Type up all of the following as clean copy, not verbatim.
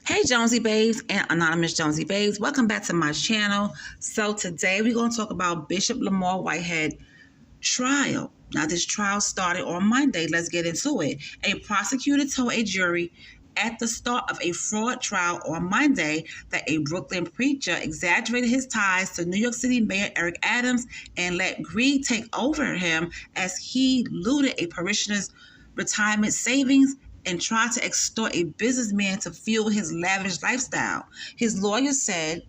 Hey Jonesy Babes and Anonymous Jonesy Babes, welcome back to my channel. So today we're going to talk about Bishop Lamar Whitehead trial. Now this trial started on Monday. Let's get into it. A prosecutor told a jury at the start of a fraud trial on Monday that a Brooklyn preacher exaggerated his ties to New York City Mayor Eric Adams and let greed take over him as he looted a parishioner's retirement savings and tried to extort a businessman to fuel his lavish lifestyle. His lawyer said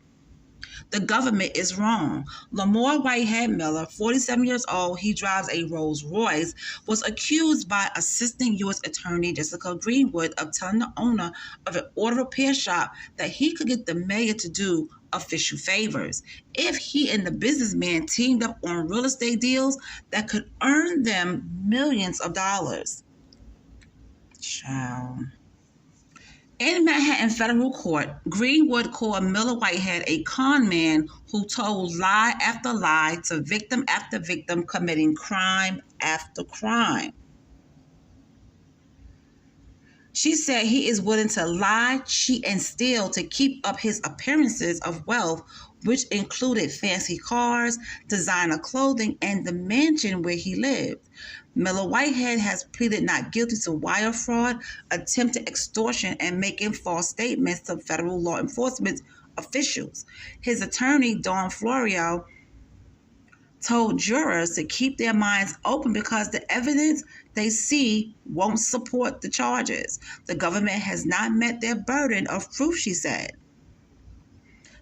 the government is wrong. Lamar Whitehead Miller, 47 years old, he drives a Rolls Royce, was accused by Assistant U.S. Attorney Jessica Greenwood of telling the owner of an auto repair shop that he could get the mayor to do official favors if he and the businessman teamed up on real estate deals that could earn them millions of dollars. Child. In Manhattan federal court, Greenwood called Miller Whitehead a con man who told lie after lie to victim after victim, committing crime after crime. She said he is willing to lie, cheat, and steal to keep up his appearances of wealth, which included fancy cars, designer clothing, and the mansion where he lived. Miller Whitehead has pleaded not guilty to wire fraud, attempted extortion, and making false statements to federal law enforcement officials. His attorney, Dawn Florio, told jurors to keep their minds open because the evidence they see won't support the charges. The government has not met their burden of proof, she said.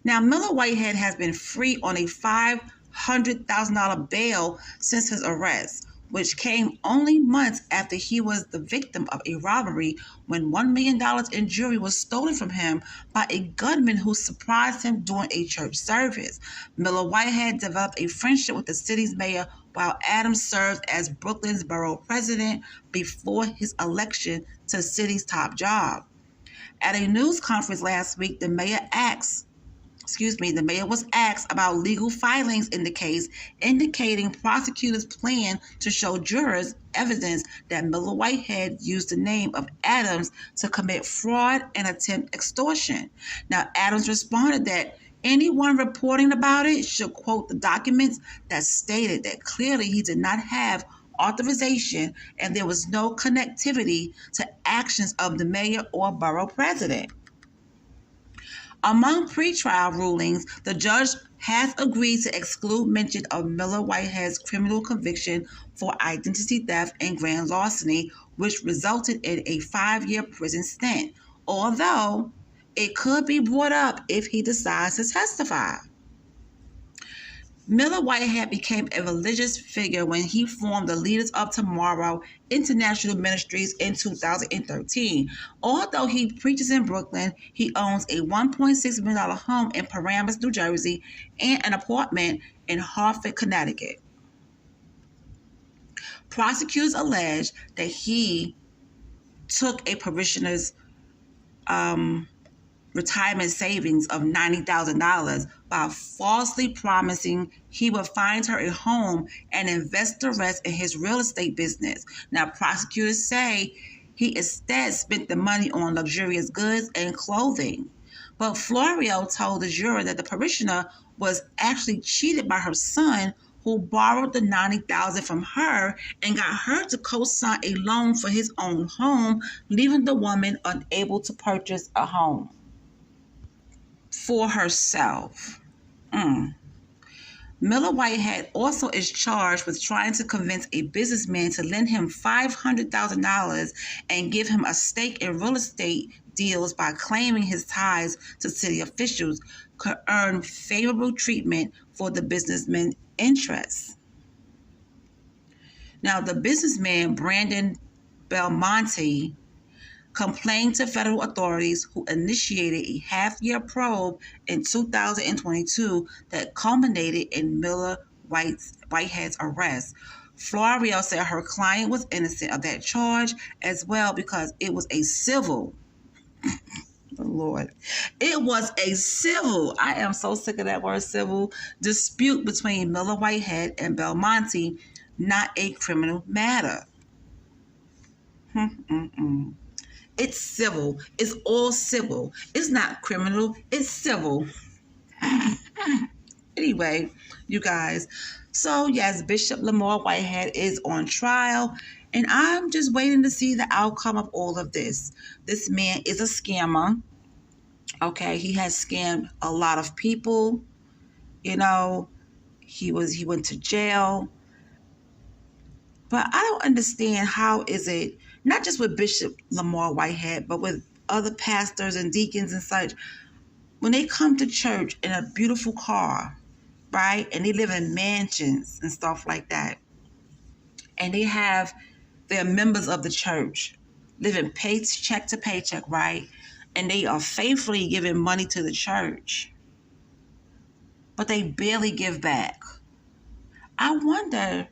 Now, Miller Whitehead has been free on a $500,000 bail since his arrest, which came only months after he was the victim of a robbery when $1 million in jewelry was stolen from him by a gunman who surprised him during a church service. Miller Whitehead developed a friendship with the city's mayor while Adams served as Brooklyn's borough president before his election to the city's top job. At a news conference last week, the mayor was asked about legal filings in the case, indicating prosecutors plan to show jurors evidence that Miller Whitehead used the name of Adams to commit fraud and attempt extortion. Now, Adams responded that anyone reporting about it should quote the documents that stated that clearly he did not have authorization and there was no connectivity to actions of the mayor or borough president. Among pretrial rulings, the judge has agreed to exclude mention of Miller Whitehead's criminal conviction for identity theft and grand larceny, which resulted in a 5-year prison stint, although it could be brought up if he decides to testify. Miller Whitehead became a religious figure when he formed the Leaders of Tomorrow International Ministries in 2013. Although he preaches in Brooklyn, he owns a $1.6 million home in Paramus, New Jersey, and an apartment in Hartford, Connecticut. Prosecutors allege that he took a parishioner's retirement savings of $90,000 by falsely promising he would find her a home and invest the rest in his real estate business. Now, prosecutors say he instead spent the money on luxurious goods and clothing. But Florio told the juror that the parishioner was actually cheated by her son, who borrowed the $90,000 from her and got her to co-sign a loan for his own home, leaving the woman unable to purchase a home for herself. Miller Whitehead also is charged with trying to convince a businessman to lend him $500,000 and give him a stake in real estate deals by claiming his ties to city officials could earn favorable treatment for the businessman's interests. Now, the businessman, Brandon Belmonte, complained to federal authorities who initiated a half-year probe in 2022 that culminated in Miller Whitehead's arrest. Florio said her client was innocent of that charge as well because it was a civil. Lord. It was a civil, I am so sick of that word civil, dispute between Miller Whitehead and Belmonte, not a criminal matter. It's civil. It's all civil. It's not criminal. It's civil. Anyway, you guys. So, yes, Bishop Lamar Whitehead is on trial, and I'm just waiting to see the outcome of all of this. This man is a scammer. Okay, he has scammed a lot of people. You know, he went to jail. But I don't understand, how is it, not just with Bishop Lamar Whitehead, but with other pastors and deacons and such, when they come to church in a beautiful car, right? And they live in mansions and stuff like that. And they're members of the church, living paycheck to paycheck, right? And they are faithfully giving money to the church, but they barely give back. I wonder,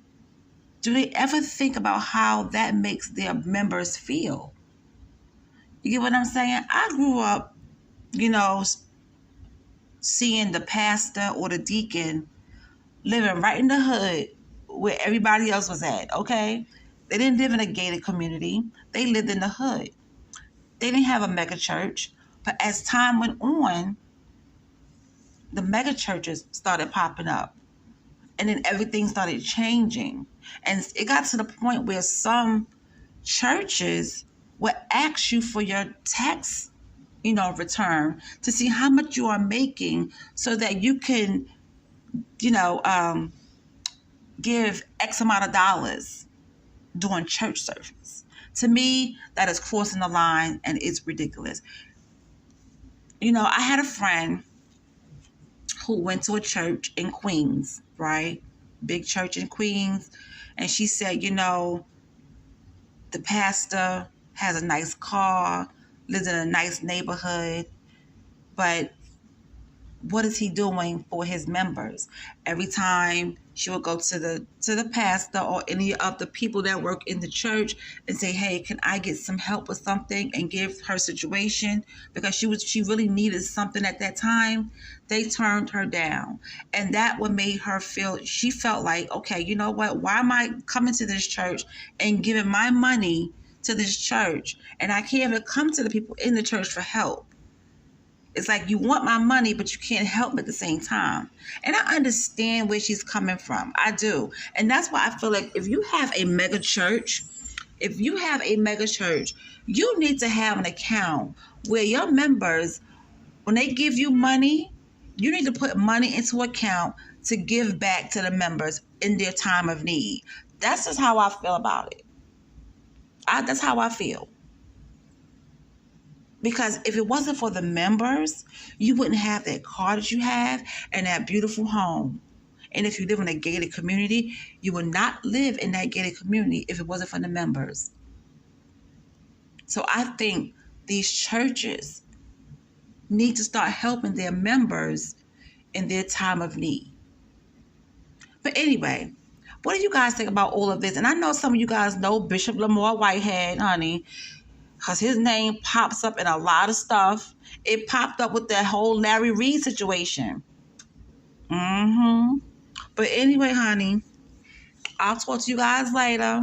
do they ever think about how that makes their members feel? You get what I'm saying? I grew up, seeing the pastor or the deacon living right in the hood where everybody else was at, okay? They didn't live in a gated community. They lived in the hood. They didn't have a mega church. But as time went on, the mega churches started popping up. And then everything started changing. And it got to the point where some churches would ask you for your tax, return to see how much you are making so that you can, give X amount of dollars during church service. To me, that is crossing the line and it's ridiculous. I had a friend who went to a church in Queens, right? Big church in Queens. And she said, the pastor has a nice car, lives in a nice neighborhood, but what is he doing for his members? Every time she would go to the pastor or any of the people that work in the church and say, hey, can I get some help with something, and give her situation, because she really needed something at that time, they turned her down. And that what made her she felt like, okay, you know what? Why am I coming to this church and giving my money to this church, and I can't even come to the people in the church for help? It's like you want my money, but you can't help me at the same time. And I understand where she's coming from. I do. And that's why I feel like if you have a mega church, you need to have an account where your members, when they give you money, you need to put money into account to give back to the members in their time of need. That's just how I feel about it. That's how I feel. Because if it wasn't for the members, you wouldn't have that car that you have and that beautiful home. And if you live in a gated community, you would not live in that gated community if it wasn't for the members. So I think these churches need to start helping their members in their time of need. But anyway, what do you guys think about all of this? And I know some of you guys know Bishop Lamar Whitehead, honey, because his name pops up in a lot of stuff. It popped up with that whole Larry Reid situation. But anyway, honey, I'll talk to you guys later.